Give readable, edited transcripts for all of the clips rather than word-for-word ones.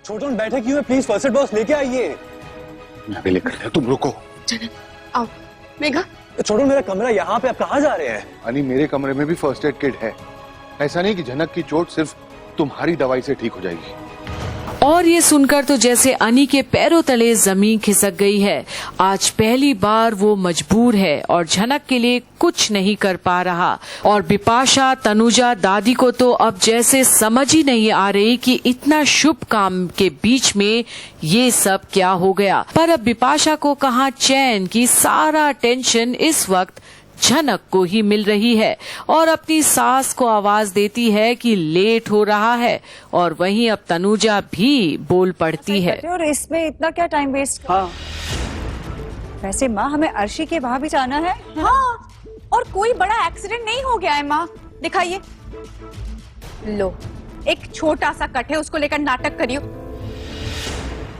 छोटन बैठे क्यों है? प्लीज फर्स्ट एड बॉक्स लेके आइए। मैं भी लेकर आया, तुम रुको। जनक आओ। मेघा छोटन मेरा कमरा यहाँ पे, आप कहाँ जा रहे हैं? अनी मेरे कमरे में भी फर्स्ट एड किट है। ऐसा नहीं कि जनक की चोट सिर्फ तुम्हारी दवाई से ठीक हो जाएगी। और ये सुनकर तो जैसे अनी के पैरों तले जमीन खिसक गई है। आज पहली बार वो मजबूर है और झनक के लिए कुछ नहीं कर पा रहा। और बिपाशा, तनुजा, दादी को तो अब जैसे समझ ही नहीं आ रही कि इतना शुभ काम के बीच में ये सब क्या हो गया। पर अब बिपाशा को कहाँ चैन की सारा टेंशन इस वक्त झनक को ही मिल रही है और अपनी सास को आवाज देती है कि लेट हो रहा है। और वहीं अब तनुजा भी बोल पड़ती है। और इसमें इतना क्या टाइम वेस्ट? हाँ वैसे माँ, हमें अर्शी के वहाँ भी जाना है। हाँ, और कोई बड़ा एक्सीडेंट नहीं हो गया है माँ? दिखाइए। लो, एक छोटा सा कट है, उसको लेकर नाटक करियो।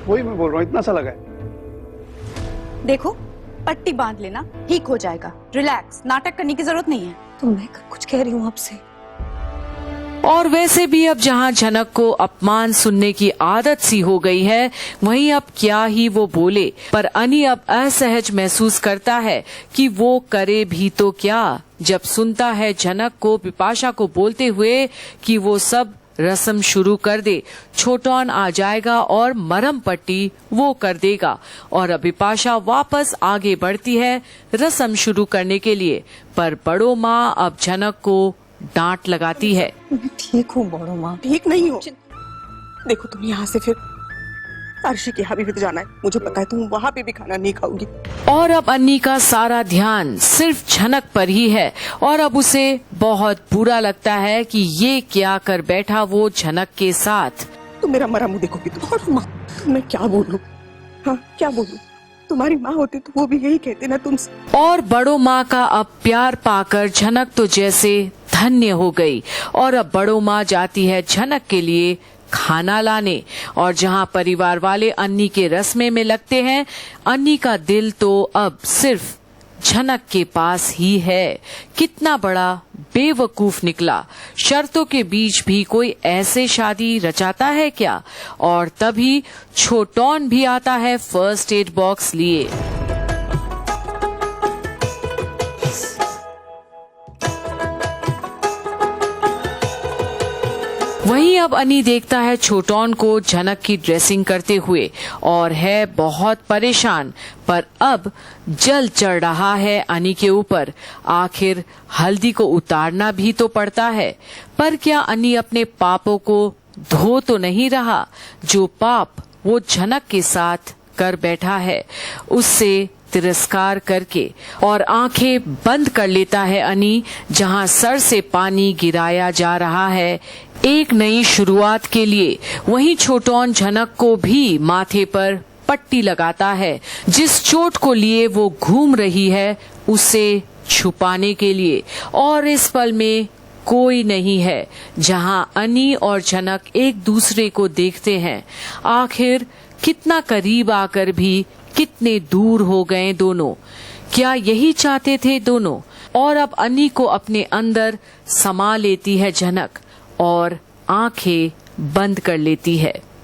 वही मैं बोल रहा हूँ, इतना सा लगा है। देखो, पट्टी बांध लेना, ठीक हो जाएगा। रिलैक्स, नाटक करने की जरूरत नहीं है। तो मैं कुछ कह रही हूँ आपसे। और वैसे भी अब जहां झनक को अपमान सुनने की आदत सी हो गई है, वहीं अब क्या ही वो बोले। पर अनी अब असहज महसूस करता है कि वो करे भी तो क्या, जब सुनता है झनक को बिपाशा को बोलते हुए कि वो सब रस्म शुरू कर दे। छोटन आ जाएगा और मरहम पट्टी वो कर देगा। और अब बिपाशा वापस आगे बढ़ती है रस्म शुरू करने के लिए। पर बड़ो माँ अब झनक को डांट लगाती है। मैं ठीक हूँ बड़ो माँ। ठीक नहीं हो। देखो तुम यहाँ से फिर अर्शी के यहाँ भी तो जाना है, मुझे पता है तुम वहाँ पे भी खाना नहीं खाओगी। और अब अन्नी का सारा ध्यान सिर्फ झनक पर ही है और अब उसे बहुत बुरा लगता है कि ये क्या कर बैठा वो झनक के साथ। तुम मेरा मरा मुंह देखोगी तो बड़ो माँ, मैं क्या बोलूँ? हाँ क्या बोलूँ? तुम्हारी माँ होती तो वो भी यही कहते ना तुमसे। और बड़ो माँ का अब प्यार पाकर झनक तो जैसे धन्य हो गई। और अब बड़ो माँ जाती है झनक के लिए खाना लाने। और जहां परिवार वाले अन्नी के रस्मे में लगते हैं, अन्नी का दिल तो अब सिर्फ झनक के पास ही है। कितना बड़ा बेवकूफ निकला। शर्तों के बीच भी कोई ऐसे शादी रचाता है क्या? और तभी छोटन भी आता है फर्स्ट एड बॉक्स लिए। वहीं अब अनी देखता है छोटन को झनक की ड्रेसिंग करते हुए और है बहुत परेशान। पर अब जल चढ़ रहा है अनी के ऊपर। आखिर हल्दी को उतारना भी तो पड़ता है। पर क्या अनी अपने पापों को धो तो नहीं रहा? जो पाप वो झनक के साथ कर बैठा है उससे तिरस्कार करके। और आंखें बंद कर लेता है अनी, जहां सर से पानी गिराया जा रहा है एक नई शुरुआत के लिए। वहीं छोटन झनक को भी माथे पर पट्टी लगाता है। जिस चोट को लिए वो घूम रही है उसे छुपाने के लिए। और इस पल में कोई नहीं है जहां अनी और झनक एक दूसरे को देखते हैं। आखिर कितना करीब आकर भी कितने दूर हो गए दोनों। क्या यही चाहते थे दोनों? और अब अनी को अपने अंदर समा लेती है झनक और आंखें बंद कर लेती है।